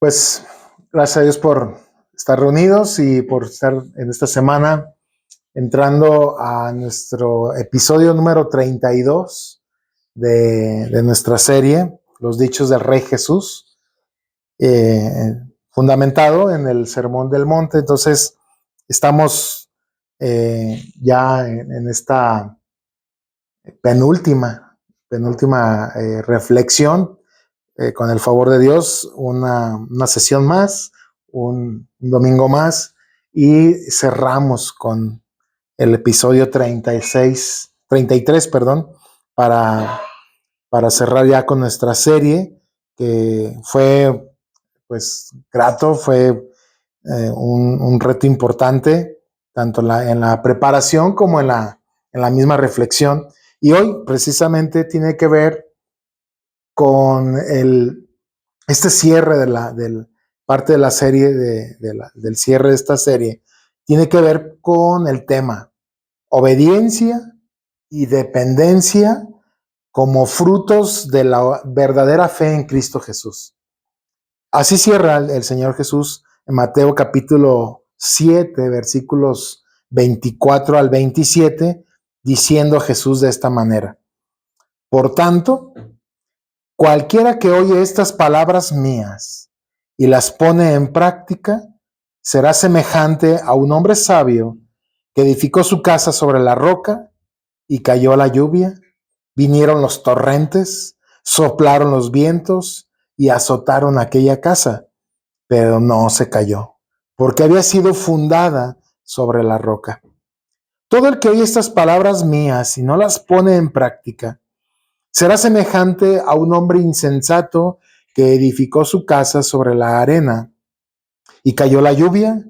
Pues gracias a Dios por estar reunidos y por estar en esta semana entrando a nuestro episodio número 32 de nuestra serie, Los Dichos del Rey Jesús, fundamentado en el Sermón del Monte. Entonces, estamos ya en esta penúltima reflexión, con el favor de Dios, una sesión más, un domingo más, y cerramos con el episodio 33, perdón, para, para cerrar ya con nuestra serie, que fue, pues, grato, fue un reto importante, tanto en la preparación como en la misma reflexión. Y hoy precisamente tiene que ver con este cierre del parte de la serie, del cierre de esta serie, tiene que ver con el tema obediencia y dependencia como frutos de la verdadera fe en Cristo Jesús. Así cierra el Señor Jesús en Mateo capítulo 7, versículos 24 al 27, diciendo Jesús de esta manera: por tanto, cualquiera que oye estas palabras mías y las pone en práctica, será semejante a un hombre sabio que edificó su casa sobre la roca, y cayó la lluvia, vinieron los torrentes, soplaron los vientos y azotaron aquella casa, pero no se cayó, porque había sido fundada sobre la roca. Todo el que oye estas palabras mías y no las pone en práctica, será semejante a un hombre insensato que edificó su casa sobre la arena, y cayó la lluvia,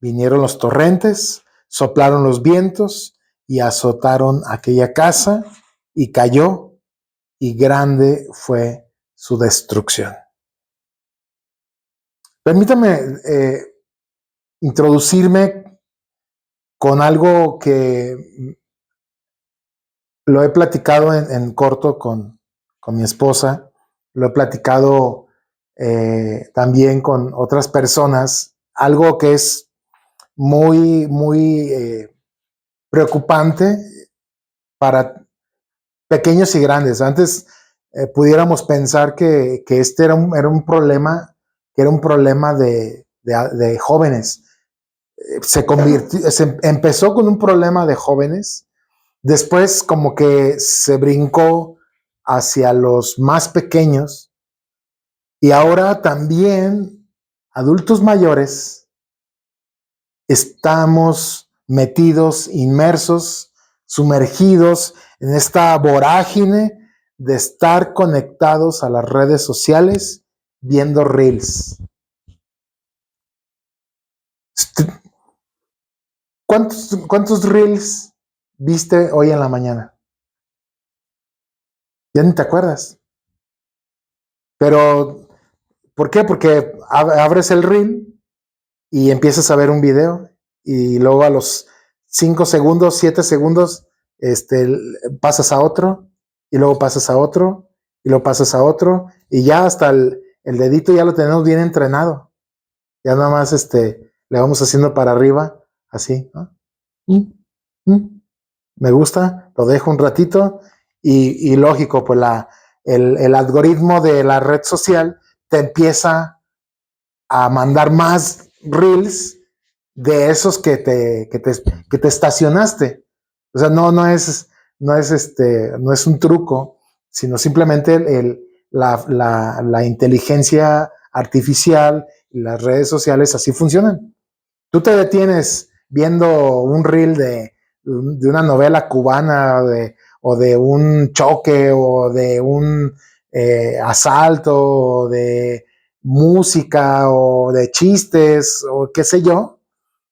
vinieron los torrentes, soplaron los vientos y azotaron aquella casa, y cayó, y grande fue su destrucción. Permítame introducirme con algo que lo he platicado en corto con mi esposa, lo he platicado también con otras personas, algo que es muy preocupante para pequeños y grandes. Antes pudiéramos pensar que este era un problema, que era un problema de jóvenes. Se empezó con un problema de jóvenes. Después como que se brincó hacia los más pequeños, y ahora también adultos mayores estamos metidos, inmersos, sumergidos en esta vorágine de estar conectados a las redes sociales viendo reels. ¿Cuántos reels viste hoy en la mañana? Ya ni te acuerdas. Pero, ¿por qué? Porque abres el reel y empiezas a ver un video, y luego a los 5 segundos, 7 segundos, pasas a otro, y luego pasas a otro, y luego pasas a otro, y ya hasta el dedito ya lo tenemos bien entrenado. Ya nada más le vamos haciendo para arriba, así, ¿no? Me gusta, lo dejo un ratito, y lógico, pues el algoritmo de la red social te empieza a mandar más reels de esos que te estacionaste. O sea, no es un truco, sino simplemente la inteligencia artificial y las redes sociales así funcionan. Tú te detienes viendo un reel de una novela cubana, o de un choque, o de un asalto, o de música, o de chistes, o qué sé yo,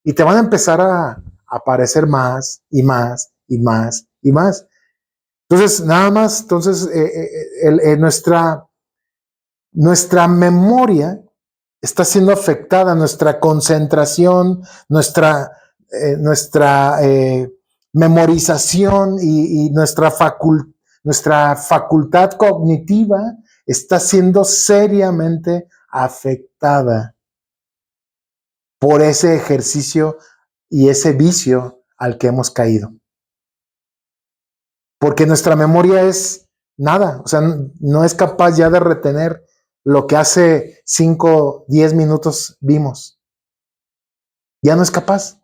y te van a empezar a aparecer más y más y más y más. Entonces, nada más, nuestra memoria está siendo afectada, nuestra concentración, nuestra memorización y nuestra facultad cognitiva está siendo seriamente afectada por ese ejercicio y ese vicio al que hemos caído. Porque nuestra memoria es nada, o sea, no es capaz ya de retener lo que hace 5, 10 minutos vimos. Ya no es capaz,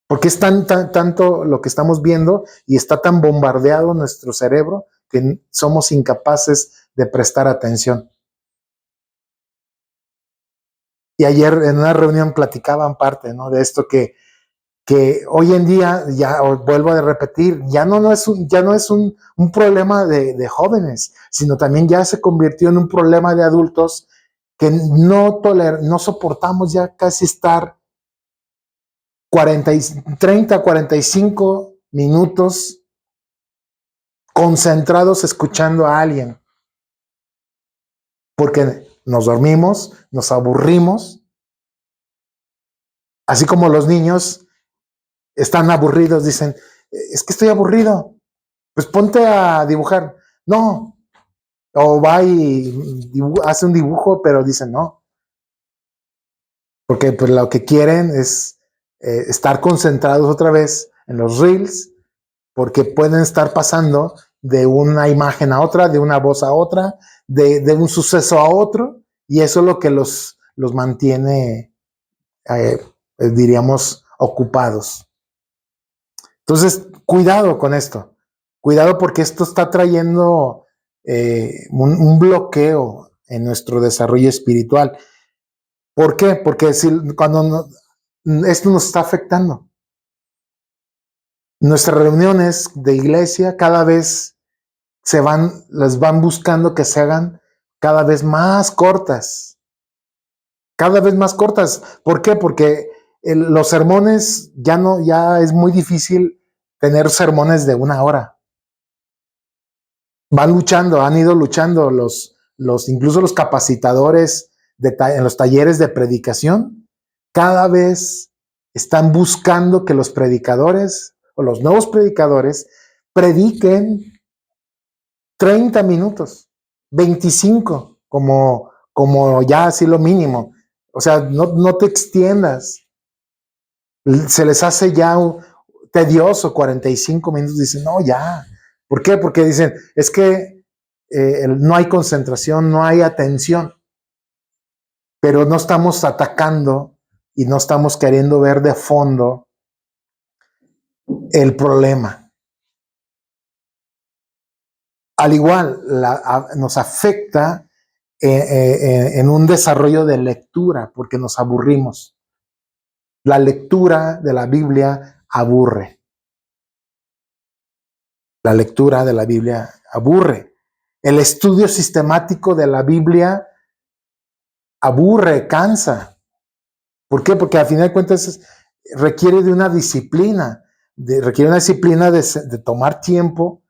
porque es tanto lo que estamos viendo y está tan bombardeado nuestro cerebro que somos incapaces de prestar atención. Y ayer en una reunión platicaban parte, ¿no?, de esto que hoy en día, ya vuelvo a repetir, ya no es un problema de jóvenes, sino también ya se convirtió en un problema de adultos que no soportamos ya casi estar 30, 45 minutos concentrados escuchando a alguien, porque nos dormimos, nos aburrimos, así como los niños están aburridos, dicen, es que estoy aburrido, pues ponte a dibujar. No, o va y hace un dibujo, pero dicen no, porque pues lo que quieren es estar concentrados otra vez en los reels, porque pueden estar pasando de una imagen a otra, de una voz a otra, de un suceso a otro, y eso es lo que los mantiene, diríamos, ocupados. Entonces, cuidado con esto. Cuidado porque esto está trayendo un bloqueo en nuestro desarrollo espiritual. ¿Por qué? Porque cuando esto nos está afectando. Nuestras reuniones de iglesia cada vez las van buscando que se hagan cada vez más cortas. Cada vez más cortas. ¿Por qué? Porque los sermones ya es muy difícil tener sermones de 1 hora. Han ido luchando incluso los capacitadores en los talleres de predicación, cada vez están buscando que los predicadores o los nuevos predicadores prediquen 30 minutos, 25, como ya así lo mínimo. O sea, no te extiendas. Se les hace ya tedioso 45 minutos. Dicen, no, ya. ¿Por qué? Porque dicen, es que no hay concentración, no hay atención. Pero no estamos atacando y no estamos queriendo ver de fondo el problema. Al igual, nos afecta en un desarrollo de lectura, porque nos aburrimos. La lectura de la Biblia aburre. La lectura de la Biblia aburre. El estudio sistemático de la Biblia aburre, cansa. ¿Por qué? Porque al final de cuentas requiere de una disciplina, de tomar tiempo,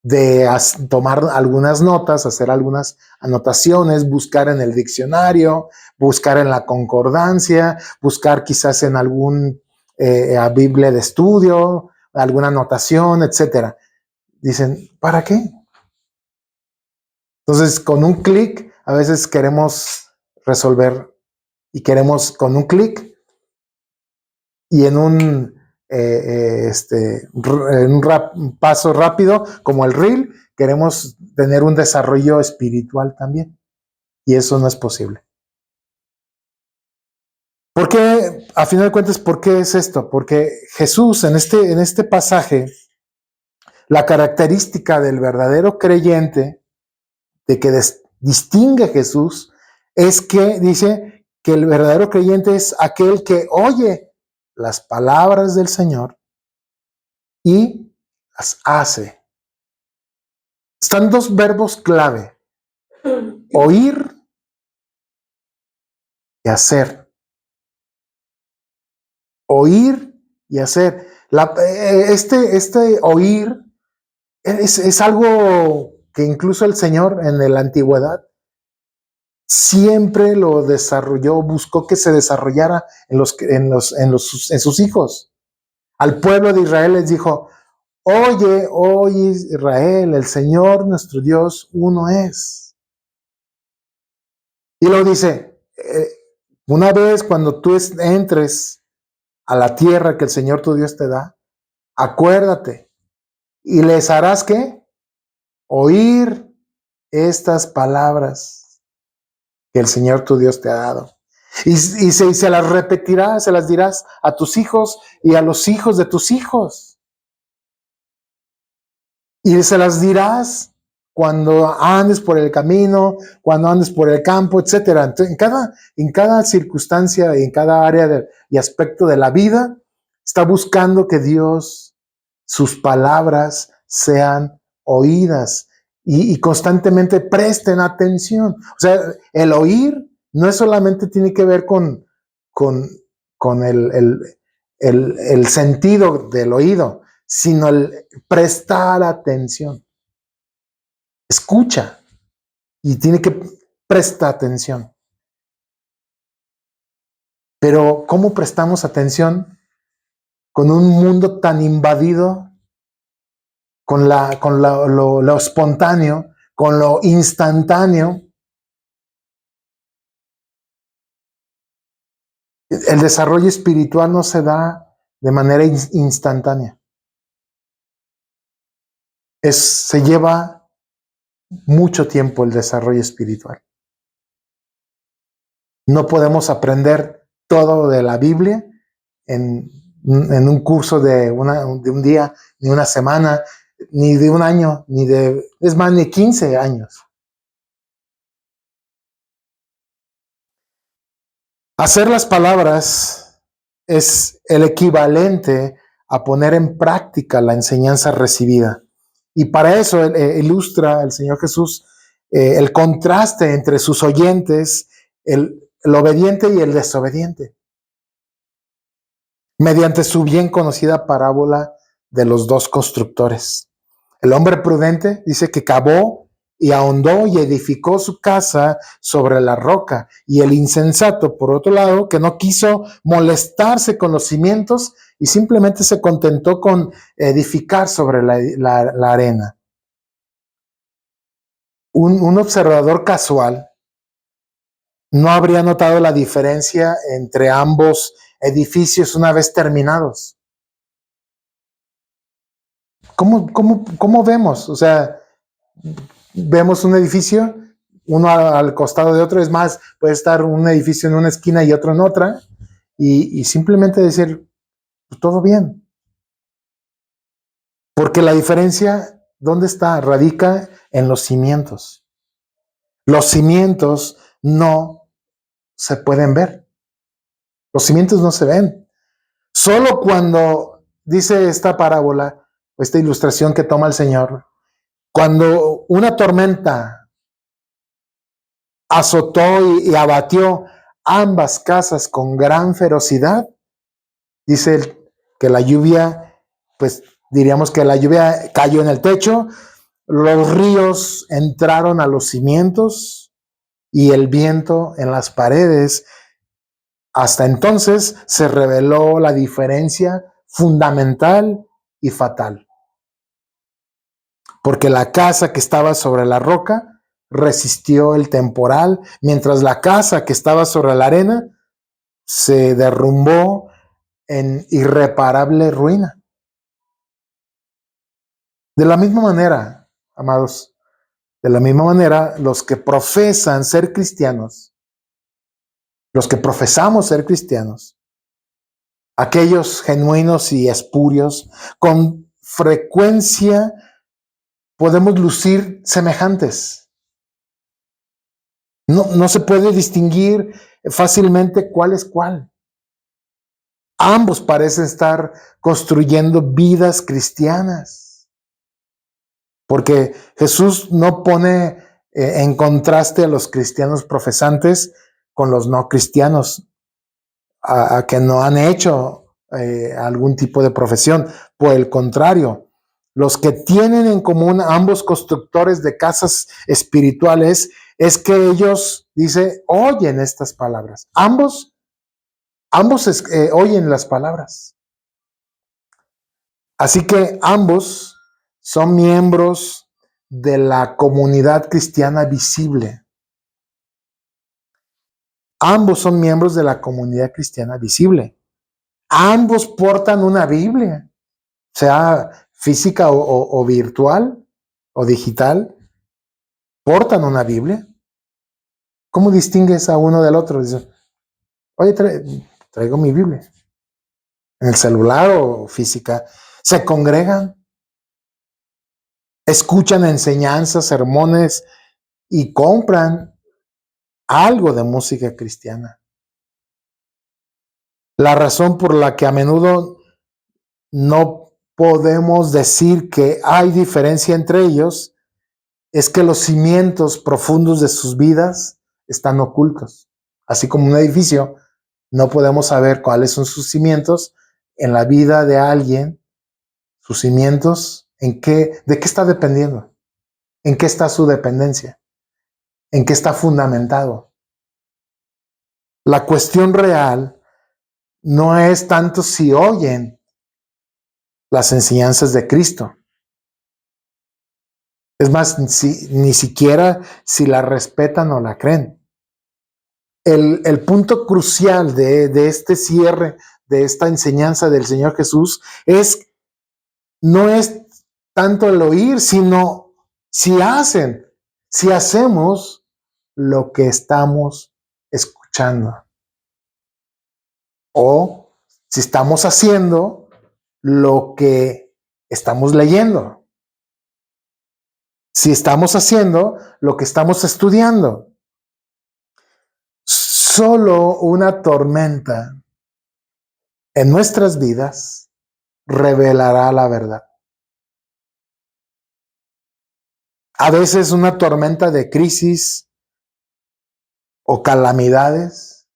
de tomar algunas notas, hacer algunas anotaciones, buscar en el diccionario, buscar en la concordancia, buscar quizás en algún Biblia de estudio, alguna anotación, etcétera. Dicen, ¿para qué? Entonces, con un clic, a veces queremos resolver y queremos con un clic y en un paso rápido como el reel, queremos tener un desarrollo espiritual también. Y eso no es posible. ¿Por qué? A final de cuentas, ¿por qué es esto? Porque Jesús en este pasaje, la característica del verdadero creyente, de que distingue a Jesús, es que dice que el verdadero creyente es aquel que oye las palabras del Señor y las hace. Están 2 verbos clave: oír y hacer. Oír y hacer. Este oír es algo que incluso el Señor en la antigüedad siempre lo desarrolló, buscó que se desarrollara en sus hijos. Al pueblo de Israel les dijo: oye Israel, el Señor nuestro Dios uno es. Y luego dice, una vez cuando tú entres a la tierra que el Señor tu Dios te da, acuérdate y les harás ¿qué? Oír estas palabras que el Señor tu Dios te ha dado. Y se las repetirás, se las dirás a tus hijos y a los hijos de tus hijos. Y se las dirás cuando andes por el camino, cuando andes por el campo, etcétera. Entonces, en cada circunstancia y en cada área y aspecto de la vida, está buscando que Dios, sus palabras sean oídas y constantemente presten atención. O sea, el oír no es solamente tiene que ver con el sentido del oído, sino el prestar atención. Escucha y tiene que prestar atención. Pero ¿cómo prestamos atención con un mundo tan invadido con lo espontáneo, con lo instantáneo? El desarrollo espiritual no se da de manera instantánea. Se lleva mucho tiempo el desarrollo espiritual. No podemos aprender todo de la Biblia en un curso de un día, ni una semana, ni de un año, es más, ni 15 años. Hacer las palabras es el equivalente a poner en práctica la enseñanza recibida. Y para eso ilustra el Señor Jesús el contraste entre sus oyentes, el obediente y el desobediente, mediante su bien conocida parábola de los dos constructores. El hombre prudente dice que cavó y ahondó y edificó su casa sobre la roca. Y el insensato, por otro lado, que no quiso molestarse con los cimientos y simplemente se contentó con edificar sobre la arena. Un observador casual no habría notado la diferencia entre ambos edificios una vez terminados. ¿Cómo vemos? O sea, vemos un edificio, uno al costado de otro, es más, puede estar un edificio en una esquina y otro en otra, y simplemente decir, pues, todo bien. Porque la diferencia, ¿dónde está? Radica en los cimientos. Los cimientos no se pueden ver. Los cimientos no se ven. Solo cuando dice esta parábola, esta ilustración que toma el Señor, cuando una tormenta azotó y abatió ambas casas con gran ferocidad, dice que la lluvia, pues diríamos que la lluvia cayó en el techo, los ríos entraron a los cimientos y el viento en las paredes. Hasta entonces se reveló la diferencia fundamental y fatal. Porque la casa que estaba sobre la roca resistió el temporal, mientras la casa que estaba sobre la arena se derrumbó en irreparable ruina. De la misma manera, amados, de la misma manera, los que profesan ser cristianos, los que profesamos ser cristianos, aquellos genuinos y espurios, con frecuencia podemos lucir semejantes. No se puede distinguir fácilmente cuál es cuál. Ambos parecen estar construyendo vidas cristianas. Porque Jesús no pone en contraste a los cristianos profesantes con los no cristianos, a que no han hecho algún tipo de profesión. Por el contrario, los que tienen en común ambos constructores de casas espirituales es que ellos, dice, oyen estas palabras. Ambos oyen las palabras. Así que ambos son miembros de la comunidad cristiana visible. Ambos son miembros de la comunidad cristiana visible. Ambos portan una Biblia, sea física o virtual o digital, portan una Biblia. ¿Cómo distingues a uno del otro? Dices, oye, traigo mi Biblia. En el celular o física. Se congregan, escuchan enseñanzas, sermones y compran algo de música cristiana. La razón por la que a menudo no podemos decir que hay diferencia entre ellos es que los cimientos profundos de sus vidas están ocultos. Así como un edificio, no podemos saber cuáles son sus cimientos en la vida de alguien, sus cimientos, de qué está dependiendo, en qué está su dependencia, en qué está fundamentado. La cuestión real no es tanto si oyen las enseñanzas de Cristo. Es más, ni siquiera si la respetan o la creen. El punto crucial de este cierre, de esta enseñanza del Señor Jesús, no es tanto el oír, sino si hacemos lo que estamos escuchando. O si estamos haciendo lo que estamos leyendo. Si estamos haciendo lo que estamos estudiando. Solo una tormenta en nuestras vidas revelará la verdad. A veces una tormenta de crisis o calamidades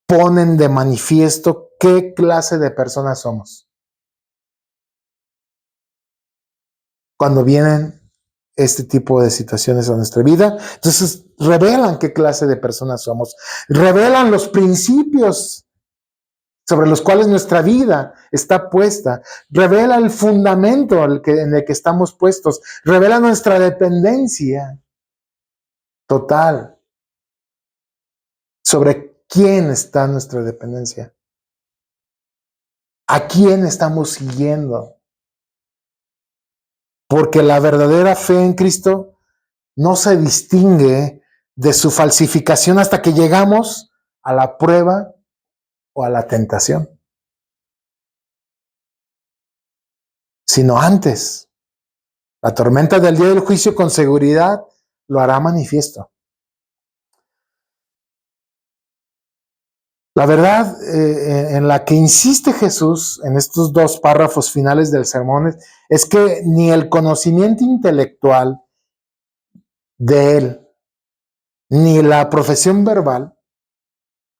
ponen de manifiesto qué clase de personas somos. Cuando vienen este tipo de situaciones a nuestra vida, entonces revelan qué clase de personas somos, revelan los principios sobre los cuales nuestra vida está puesta, revela el fundamento en el que estamos puestos, revela nuestra dependencia total. ¿Sobre quién está nuestra dependencia? ¿A quién estamos siguiendo? Porque la verdadera fe en Cristo no se distingue de su falsificación hasta que llegamos a la prueba o a la tentación. Sino antes. La tormenta del día del juicio con seguridad lo hará manifiesto. La verdad en la que insiste Jesús en estos 2 párrafos finales del sermón es que ni el conocimiento intelectual de él, ni la profesión verbal,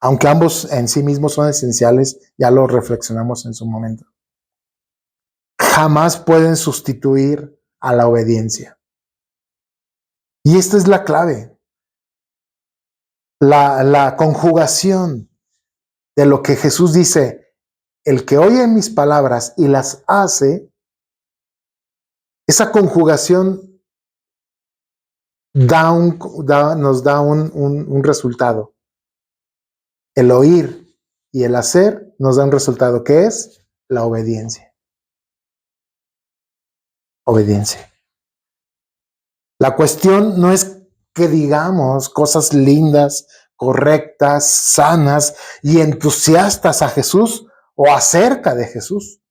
aunque ambos en sí mismos son esenciales, ya lo reflexionamos en su momento, jamás pueden sustituir a la obediencia. Y esta es la clave. La conjugación de lo que Jesús dice, el que oye mis palabras y las hace, esa conjugación nos da un resultado. El oír y el hacer nos da un resultado, que es la obediencia. Obediencia. La cuestión no es que digamos cosas lindas, correctas, sanas y entusiastas a Jesús o acerca de Jesús.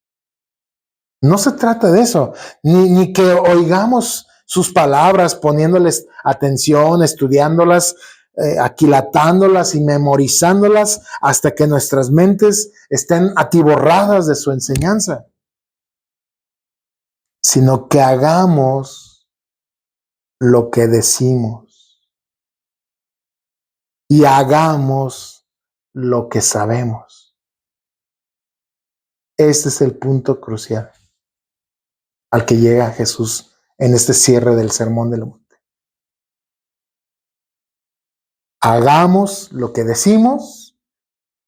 No se trata de eso, ni que oigamos sus palabras poniéndoles atención, estudiándolas, aquilatándolas y memorizándolas hasta que nuestras mentes estén atiborradas de su enseñanza, sino que hagamos lo que decimos y hagamos lo que sabemos. Este es el punto crucial al que llega Jesús en este cierre del Sermón del Monte. Hagamos lo que decimos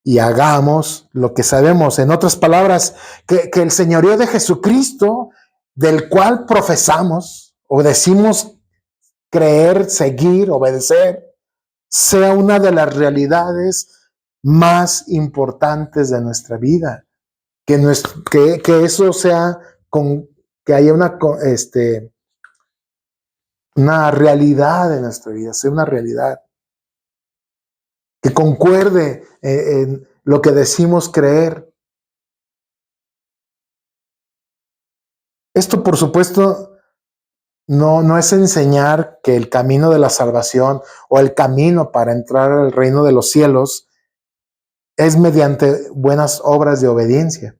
y hagamos lo que sabemos. En otras palabras, que el señorío de Jesucristo, del cual profesamos o decimos creer, seguir, obedecer, sea una de las realidades más importantes de nuestra vida. Que eso sea que haya una realidad en nuestra vida, sea una realidad que concuerde en lo que decimos creer. Esto, por supuesto, no es enseñar que el camino de la salvación o el camino para entrar al reino de los cielos es mediante buenas obras de obediencia.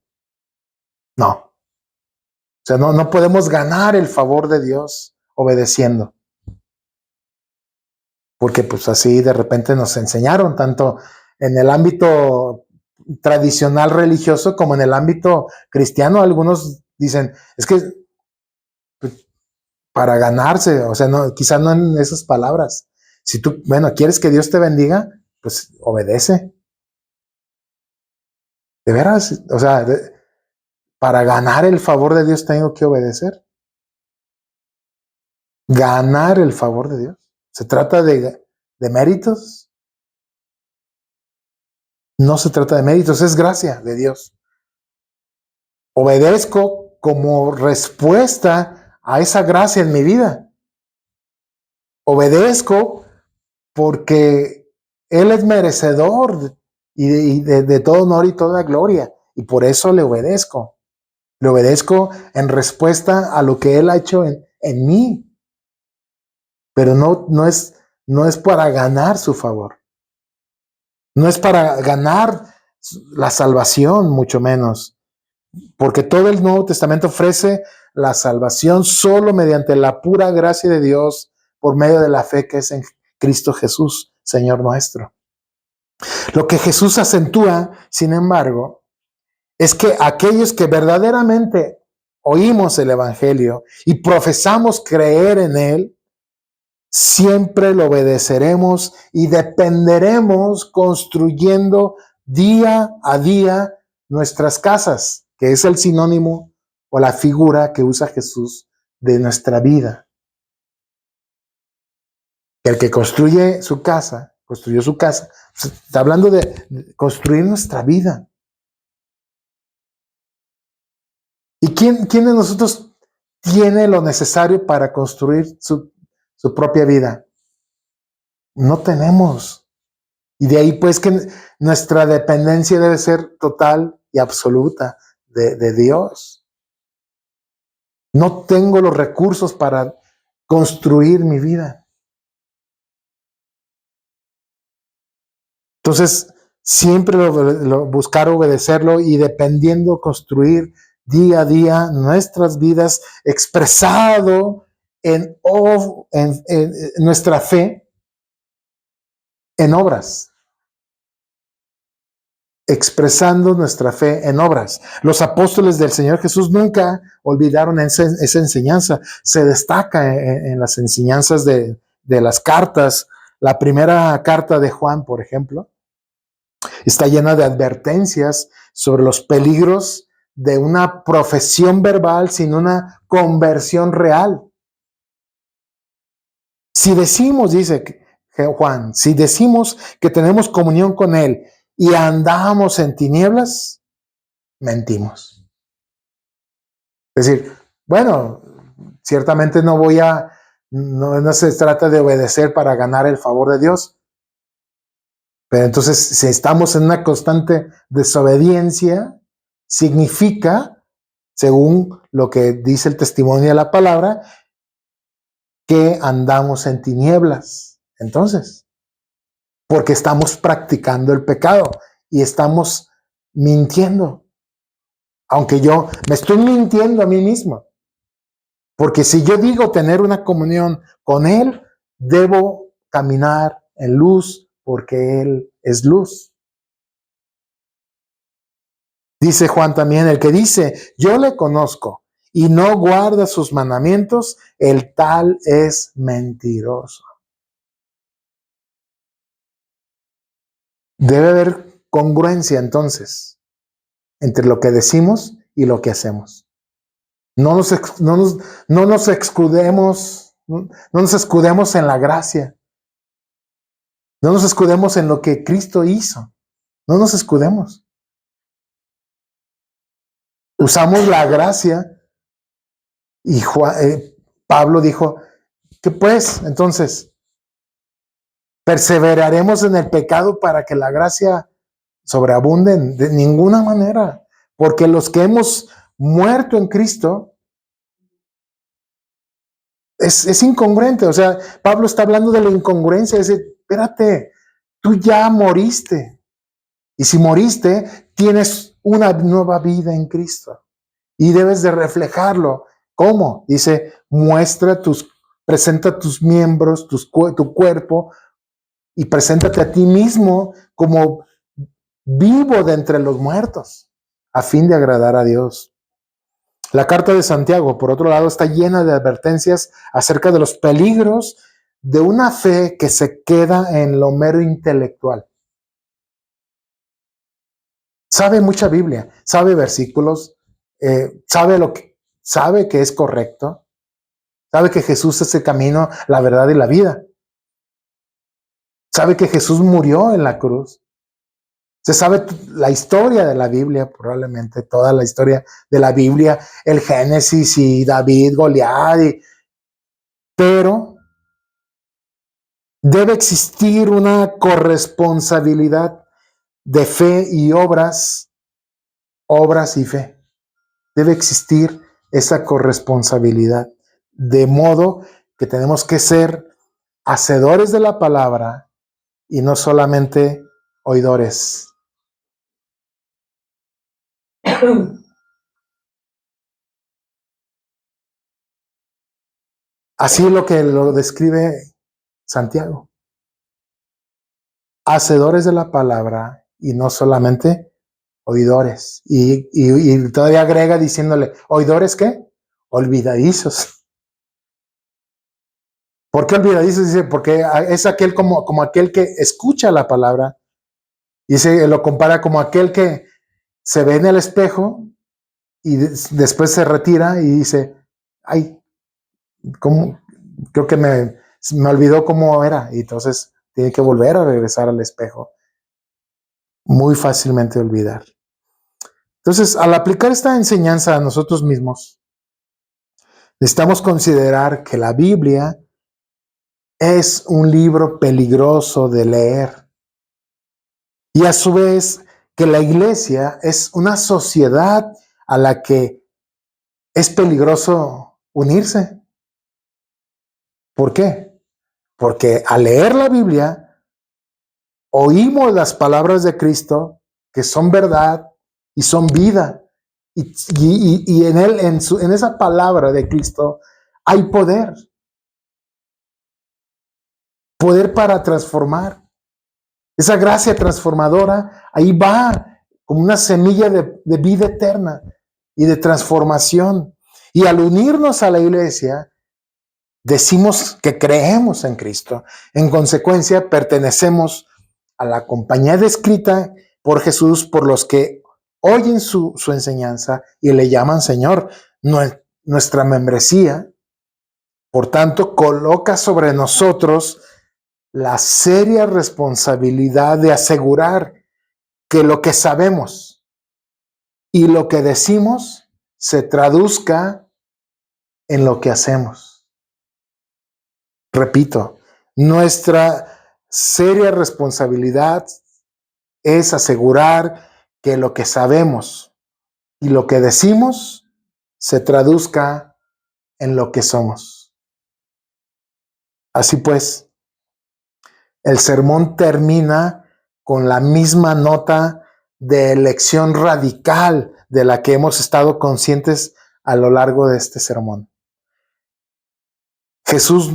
No. O sea, no podemos ganar el favor de Dios obedeciendo. Porque pues así de repente nos enseñaron, tanto en el ámbito tradicional religioso como en el ámbito cristiano. Algunos dicen, es que pues, para ganarse, o sea, no, quizás no en esas palabras. Si tú, bueno, quieres que Dios te bendiga, pues obedece. De veras, o sea, para ganar el favor de Dios tengo que obedecer. Ganar el favor de Dios. ¿Se trata de méritos? No se trata de méritos, es gracia de Dios. Obedezco como respuesta a esa gracia en mi vida. Obedezco porque Él es merecedor de todo honor y toda gloria. Y por eso le obedezco. Le obedezco en respuesta a lo que Él ha hecho en mí. Pero no es para ganar su favor. No es para ganar la salvación, mucho menos. Porque todo el Nuevo Testamento ofrece la salvación solo mediante la pura gracia de Dios por medio de la fe que es en Cristo Jesús, Señor nuestro. Lo que Jesús acentúa, sin embargo, es que aquellos que verdaderamente oímos el Evangelio y profesamos creer en él, siempre lo obedeceremos y dependeremos construyendo día a día nuestras casas, que es el sinónimo o la figura que usa Jesús de nuestra vida. El que construyó su casa, pues, está hablando de construir nuestra vida. ¿Y quién de nosotros tiene lo necesario para construir su propia vida? No tenemos. Y de ahí pues que nuestra dependencia debe ser total y absoluta de Dios. No tengo los recursos para construir mi vida. Entonces, siempre buscar obedecerlo y dependiendo construir día a día nuestras vidas expresado en nuestra fe en obras. Expresando nuestra fe en obras. Los apóstoles del Señor Jesús nunca olvidaron esa enseñanza. Se destaca en las enseñanzas de las cartas. La primera carta de Juan, por ejemplo, está llena de advertencias sobre los peligros de una profesión verbal sin una conversión real. Si decimos, dice Juan, si decimos que tenemos comunión con Él y andamos en tinieblas, mentimos. Es decir, bueno, ciertamente no se trata de obedecer para ganar el favor de Dios, pero entonces si estamos en una constante desobediencia, significa, según lo que dice el testimonio de la palabra, que andamos en tinieblas. Entonces, porque estamos practicando el pecado y estamos mintiendo. Aunque yo me estoy mintiendo a mí mismo. Porque si yo digo tener una comunión con Él, debo caminar en luz porque Él es luz. Dice Juan también, el que dice, yo le conozco y no guarda sus mandamientos, el tal es mentiroso. Debe haber congruencia entonces entre lo que decimos y lo que hacemos. No nos escudemos en la gracia. No nos escudemos en lo que Cristo hizo. No nos escudemos. Usamos la gracia y Pablo dijo que pues entonces perseveraremos en el pecado para que la gracia sobreabunde de ninguna manera, porque los que hemos muerto en Cristo es incongruente. O sea, Pablo está hablando de la incongruencia, es decir, espérate, tú ya moriste. Y si moriste, tienes una nueva vida en Cristo. Y debes de reflejarlo. ¿Cómo? Dice, presenta tus miembros, tu cuerpo, y preséntate a ti mismo como vivo de entre los muertos, a fin de agradar a Dios. La carta de Santiago, por otro lado, está llena de advertencias acerca de los peligros de una fe que se queda en lo mero intelectual. Sabe mucha Biblia, sabe versículos, sabe que es correcto, sabe que Jesús es el camino, la verdad y la vida. Sabe que Jesús murió en la cruz. Se sabe la historia de la Biblia, probablemente toda la historia de la Biblia, el Génesis y David, Goliat, pero debe existir una corresponsabilidad de fe y obras y fe. Debe existir esa corresponsabilidad, de modo que tenemos que ser hacedores de la palabra y no solamente oidores. Así es lo que lo describe Santiago. Hacedores de la palabra y no solamente oidores. Y todavía agrega diciéndole, ¿oidores qué? Olvidadizos. ¿Por qué olvidadizos? Dice, porque es aquel como aquel que escucha la palabra. Dice, lo compara como aquel que se ve en el espejo y después se retira y dice, ay, ¿cómo? Creo que me olvidó cómo era. Y entonces tiene que volver a regresar al espejo. Muy fácilmente olvidar. Entonces, al aplicar esta enseñanza a nosotros mismos, necesitamos considerar que la Biblia es un libro peligroso de leer. Y a su vez, que la iglesia es una sociedad a la que es peligroso unirse. ¿Por qué? Porque al leer la Biblia, oímos las palabras de Cristo, que son verdad y son vida. Y en él, en esa palabra de Cristo, hay poder. Poder para transformar. Esa gracia transformadora, ahí va como una semilla de vida eterna y de transformación. Y al unirnos a la iglesia, decimos que creemos en Cristo. En consecuencia, pertenecemos a la compañía descrita por Jesús, por los que oyen su enseñanza y le llaman Señor. Nuestra membresía, por tanto, coloca sobre nosotros la seria responsabilidad de asegurar que lo que sabemos y lo que decimos se traduzca en lo que hacemos. Repito, nuestra seria responsabilidad es asegurar que lo que sabemos y lo que decimos se traduzca en lo que somos. Así pues, el sermón termina con la misma nota de elección radical de la que hemos estado conscientes a lo largo de este sermón. Jesús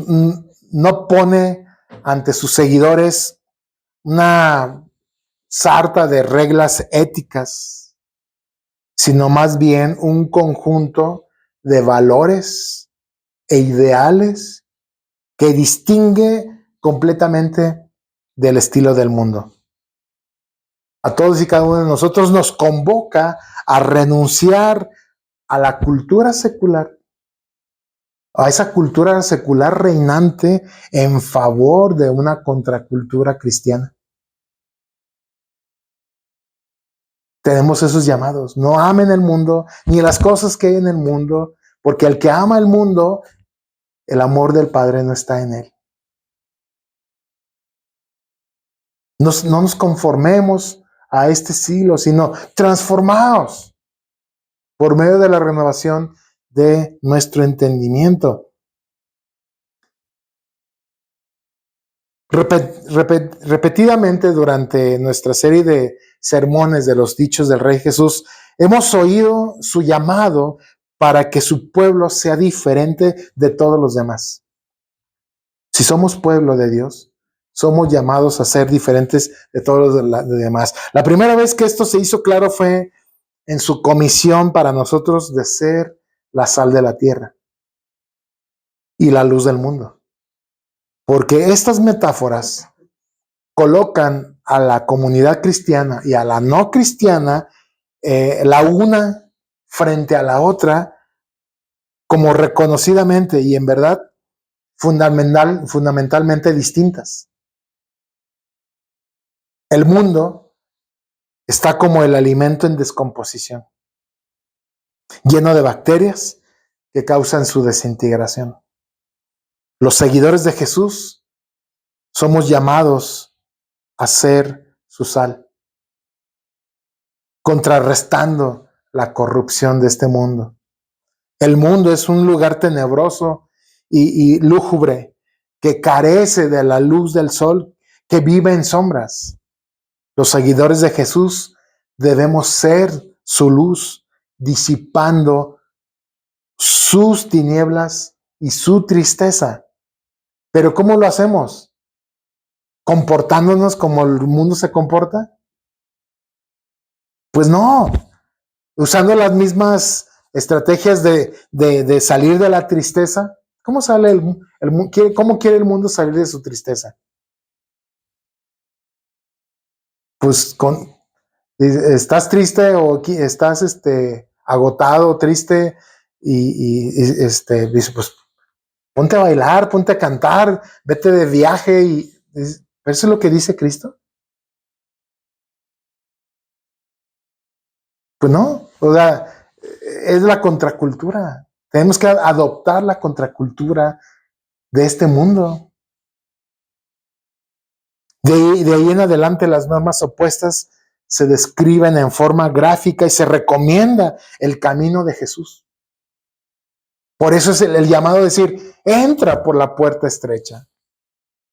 no pone ante sus seguidores una sarta de reglas éticas, sino más bien un conjunto de valores e ideales que distingue completamente del estilo del mundo. A todos y cada uno de nosotros nos convoca a renunciar a la cultura secular, a esa cultura secular reinante en favor de una contracultura cristiana. Tenemos esos llamados. No amen el mundo, ni las cosas que hay en el mundo, porque el que ama el mundo, el amor del Padre no está en él. No nos conformemos a este siglo, sino transformaos por medio de la renovación de nuestro entendimiento. Repetidamente durante nuestra serie de sermones de los dichos del Rey Jesús, hemos oído su llamado para que su pueblo sea diferente de todos los demás. Si somos pueblo de Dios, somos llamados a ser diferentes de todos los demás. La primera vez que esto se hizo claro fue en su comisión para nosotros de ser la sal de la tierra y la luz del mundo. Porque estas metáforas colocan a la comunidad cristiana y a la no cristiana, la una frente a la otra, como reconocidamente y en verdad fundamentalmente distintas. El mundo está como el alimento en descomposición, lleno de bacterias que causan su desintegración. Los seguidores de Jesús somos llamados a ser su sal, contrarrestando la corrupción de este mundo. El mundo es un lugar tenebroso y lúgubre que carece de la luz del sol, que vive en sombras. Los seguidores de Jesús debemos ser su luz, disipando sus tinieblas y su tristeza. ¿Pero cómo lo hacemos? ¿Comportándonos como el mundo se comporta? Pues no, usando las mismas estrategias de salir de la tristeza. ¿Cómo sale cómo quiere el mundo salir de su tristeza? Pues estás triste o estás agotado, triste dice, pues ponte a bailar, ponte a cantar, vete de viaje ¿eso es lo que dice Cristo? Pues no, o sea, es la contracultura. Tenemos que adoptar la contracultura de este mundo. De ahí en adelante las normas opuestas se describen en forma gráfica y se recomienda el camino de Jesús. Por eso es el llamado a decir, entra por la puerta estrecha,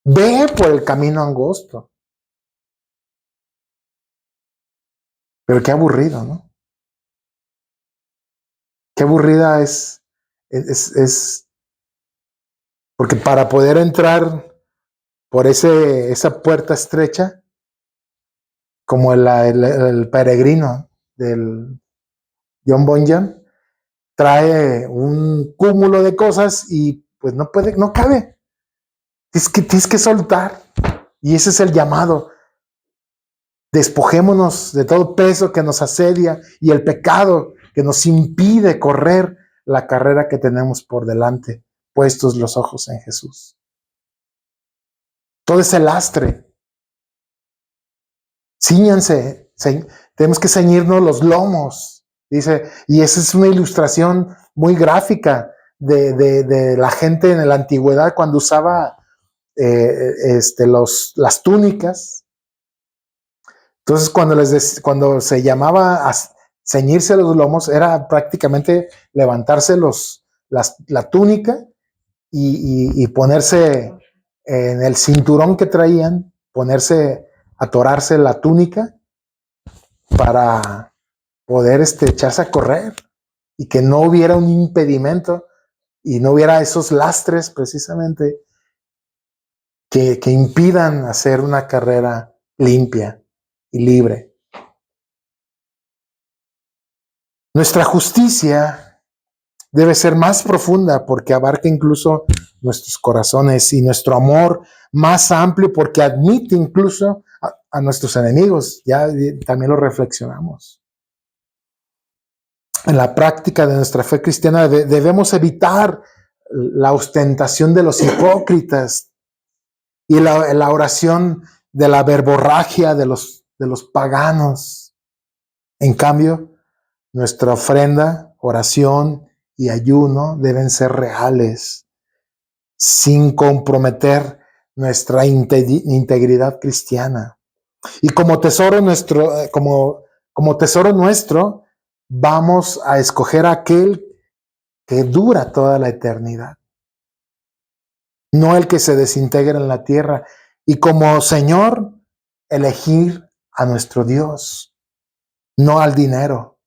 ve por el camino angosto. Pero qué aburrido, ¿no? Qué aburrida es porque para poder entrar por esa puerta estrecha, como el peregrino del John Bunyan, trae un cúmulo de cosas y pues no cabe. Tienes que soltar. Y ese es el llamado. Despojémonos de todo peso que nos asedia y el pecado que nos impide correr la carrera que tenemos por delante, puestos los ojos en Jesús. Todo ese lastre. Cíñanse, tenemos que ceñirnos los lomos, dice, y esa es una ilustración muy gráfica de la gente en la antigüedad cuando usaba las túnicas. Entonces, cuando se llamaba a ceñirse los lomos, era prácticamente levantarse la túnica y ponerse en el cinturón que traían, atorarse la túnica para poder echarse a correr y que no hubiera un impedimento y no hubiera esos lastres precisamente que impidan hacer una carrera limpia y libre. Nuestra justicia debe ser más profunda porque abarca incluso nuestros corazones y nuestro amor más amplio porque admite incluso a nuestros enemigos. Ya también lo reflexionamos. En la práctica de nuestra fe cristiana debemos evitar la ostentación de los hipócritas y la oración de la verborragia de los paganos. En cambio, nuestra ofrenda, oración y ayuno deben ser reales, sin comprometer nuestra integridad cristiana. Y como tesoro nuestro, como tesoro nuestro, vamos a escoger aquel que dura toda la eternidad, no el que se desintegra en la tierra. Y como Señor, elegir a nuestro Dios, no al dinero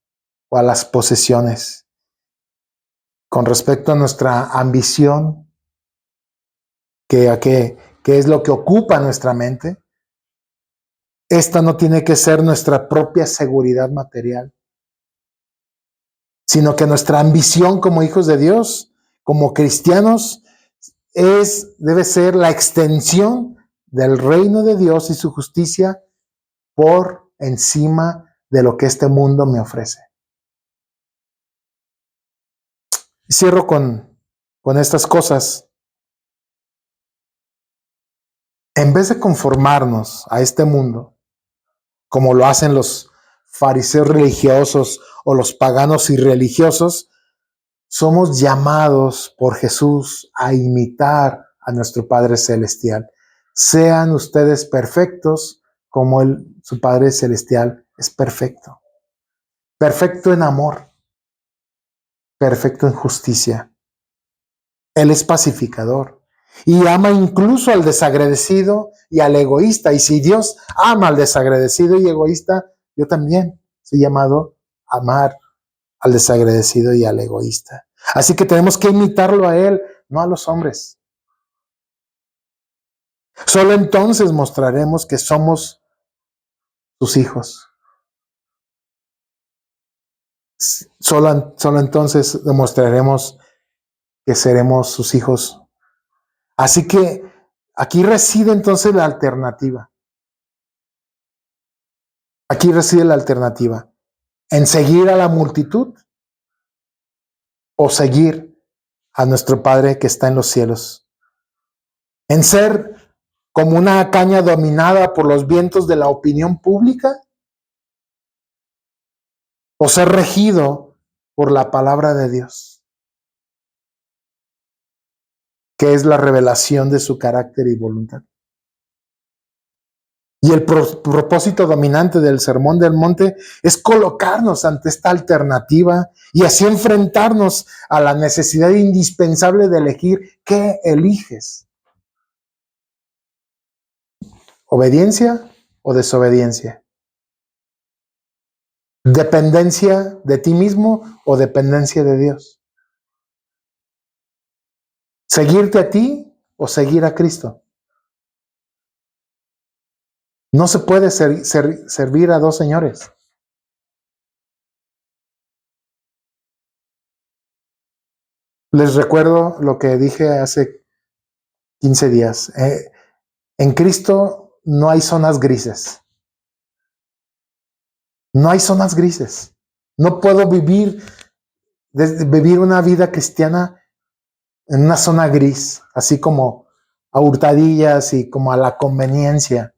o a las posesiones. Con respecto a nuestra ambición, que es lo que ocupa nuestra mente, esta no tiene que ser nuestra propia seguridad material, sino que nuestra ambición como hijos de Dios, como cristianos, debe ser la extensión del reino de Dios y su justicia por encima de lo que este mundo me ofrece. Y cierro con estas cosas. En vez de conformarnos a este mundo, como lo hacen los fariseos religiosos o los paganos irreligiosos, somos llamados por Jesús a imitar a nuestro Padre Celestial. Sean ustedes perfectos como su Padre Celestial es perfecto. Perfecto en amor, perfecto en justicia. Él es pacificador y ama incluso al desagradecido y al egoísta. Y si Dios ama al desagradecido y egoísta, yo también soy llamado a amar al desagradecido y al egoísta. Así que tenemos que imitarlo a Él, no a los hombres. Solo entonces mostraremos que somos sus hijos. Solo entonces demostraremos que seremos sus hijos. Así que aquí reside entonces la alternativa. Aquí reside la alternativa. En seguir a la multitud o seguir a nuestro Padre que está en los cielos. En ser como una caña dominada por los vientos de la opinión pública o ser regido por la palabra de Dios, que es la revelación de su carácter y voluntad. Y el propósito dominante del Sermón del Monte es colocarnos ante esta alternativa y así enfrentarnos a la necesidad indispensable de elegir qué eliges. ¿Obediencia o desobediencia? ¿Dependencia de ti mismo o dependencia de Dios? ¿Seguirte a ti o seguir a Cristo? No se puede servir a dos señores. Les recuerdo lo que dije hace 15 días. En Cristo no hay zonas grises. No hay zonas grises. No puedo vivir una vida cristiana en una zona gris, así como a hurtadillas y como a la conveniencia.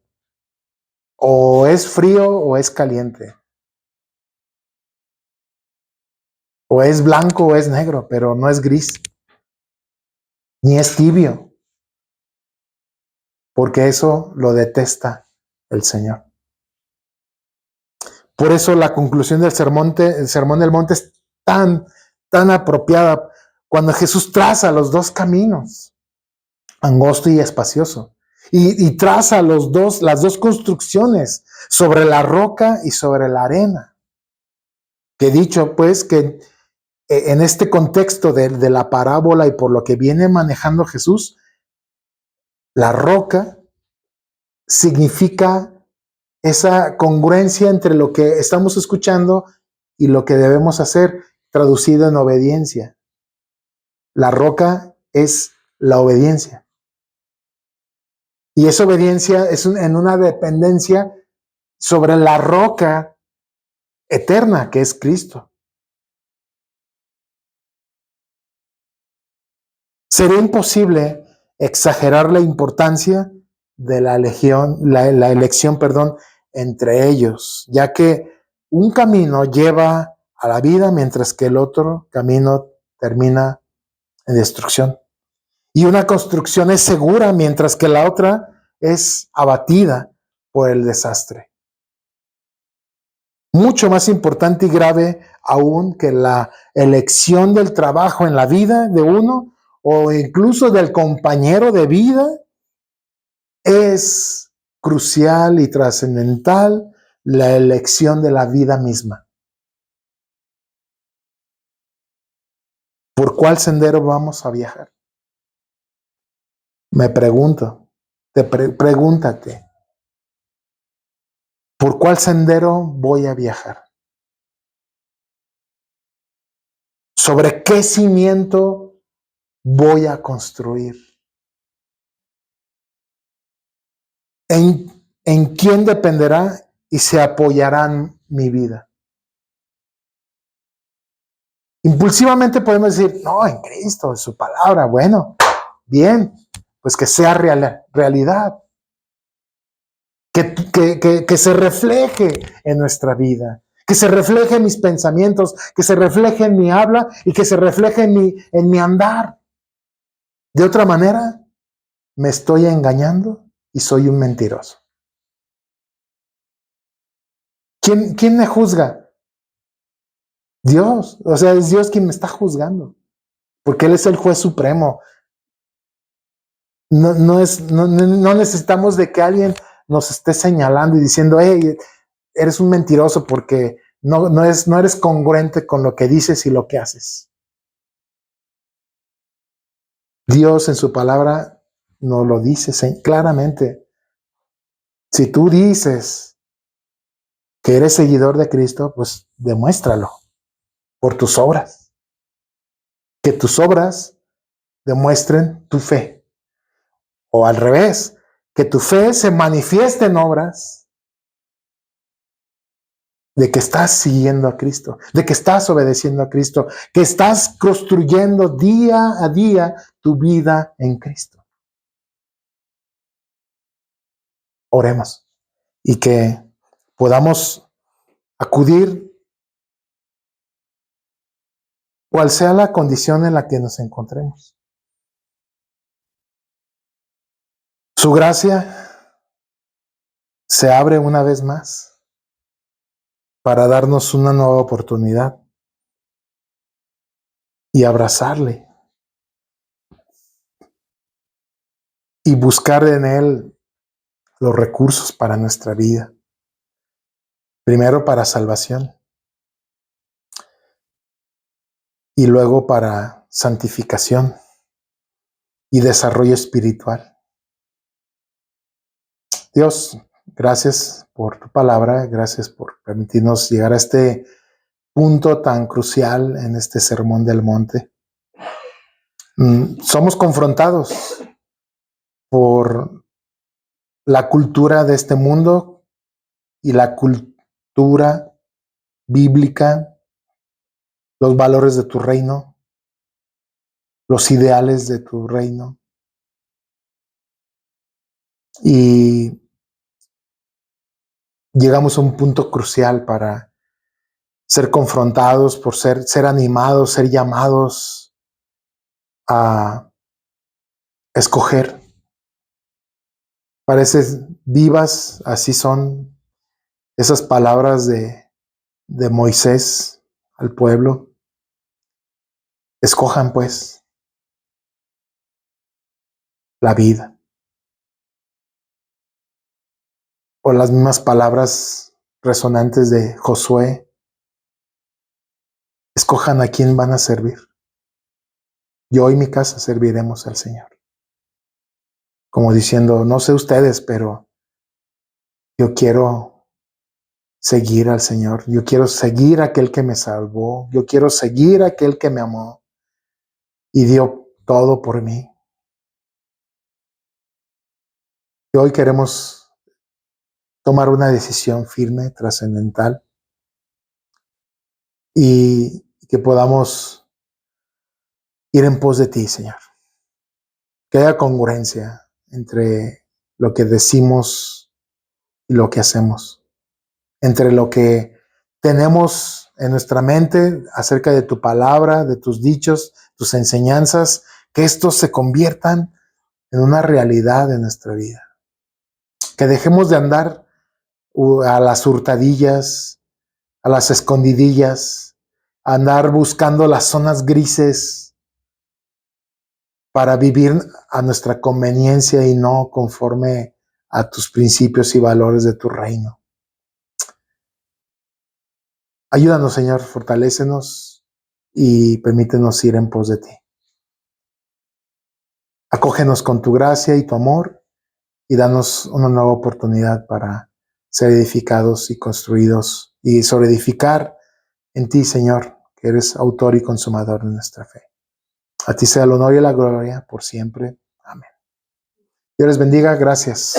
O es frío o es caliente. O es blanco o es negro, pero no es gris. Ni es tibio. Porque eso lo detesta el Señor. Por eso la conclusión del Sermón del Monte es tan apropiada cuando Jesús traza los dos caminos, angosto y espacioso, y traza las dos construcciones, sobre la roca y sobre la arena. Que dicho pues que en este contexto de la parábola y por lo que viene manejando Jesús, la roca significa esa congruencia entre lo que estamos escuchando y lo que debemos hacer, traducido en obediencia. La roca es la obediencia. Y esa obediencia es en una dependencia sobre la roca eterna que es Cristo. Sería imposible exagerar la importancia de la elección, entre ellos, ya que un camino lleva a la vida mientras que el otro camino termina en destrucción. Y una construcción es segura mientras que la otra es abatida por el desastre. Mucho más importante y grave aún que la elección del trabajo en la vida de uno o incluso del compañero de vida, es crucial y trascendental la elección de la vida misma. ¿Por cuál sendero vamos a viajar? Me pregunto, pregúntate, ¿por cuál sendero voy a viajar? ¿Sobre qué cimiento voy a construir? ¿En quién dependerá y se apoyará mi vida? Impulsivamente podemos decir, no, en Cristo, en su palabra. Bueno, bien, pues que sea realidad. Que se refleje en nuestra vida, que se refleje en mis pensamientos, que se refleje en mi habla y que se refleje en mi andar. De otra manera, me estoy engañando y soy un mentiroso. ¿Quién me juzga? Dios. O sea, es Dios quien me está juzgando, porque Él es el juez supremo. No necesitamos de que alguien nos esté señalando y diciendo, hey, eres un mentiroso porque no eres congruente con lo que dices y lo que haces. Dios en su palabra nos lo dice claramente. Si tú dices que eres seguidor de Cristo, pues demuéstralo por tus obras. Que tus obras demuestren tu fe. O al revés, que tu fe se manifieste en obras de que estás siguiendo a Cristo, de que estás obedeciendo a Cristo, que estás construyendo día a día tu vida en Cristo. Oremos y que podamos acudir cual sea la condición en la que nos encontremos. Su gracia se abre una vez más para darnos una nueva oportunidad y abrazarle y buscar en Él los recursos para nuestra vida. Primero para salvación y luego para santificación y desarrollo espiritual. Dios, gracias por tu palabra, gracias por permitirnos llegar a este punto tan crucial en este sermón del monte. Somos confrontados por la cultura de este mundo y la cultura bíblica, los valores de tu reino, los ideales de tu reino. Y llegamos a un punto crucial para ser confrontados, por ser animados, ser llamados a escoger. Pareces vivas, así son esas palabras de Moisés al pueblo. Escojan pues la vida. O las mismas palabras resonantes de Josué. Escojan a quién van a servir. Yo y mi casa serviremos al Señor. Como diciendo, no sé ustedes, pero yo quiero seguir al Señor. Yo quiero seguir a aquel que me salvó. Yo quiero seguir a aquel que me amó y dio todo por mí. Y hoy queremos tomar una decisión firme, trascendental, y que podamos ir en pos de ti, Señor. que haya congruencia entre lo que decimos y lo que hacemos, entre lo que tenemos en nuestra mente acerca de tu palabra, de tus dichos, tus enseñanzas, que estos se conviertan en una realidad en nuestra vida. Que dejemos de andar a las hurtadillas, a las escondidillas, a andar buscando las zonas grises para vivir a nuestra conveniencia y no conforme a tus principios y valores de tu reino. Ayúdanos, Señor, fortalécenos y permítenos ir en pos de ti. Acógenos con tu gracia y tu amor y danos una nueva oportunidad para ser edificados y construidos y sobre edificar en ti, Señor, que eres autor y consumador de nuestra fe. A ti sea el honor y la gloria por siempre. Amén. Dios les bendiga. Gracias.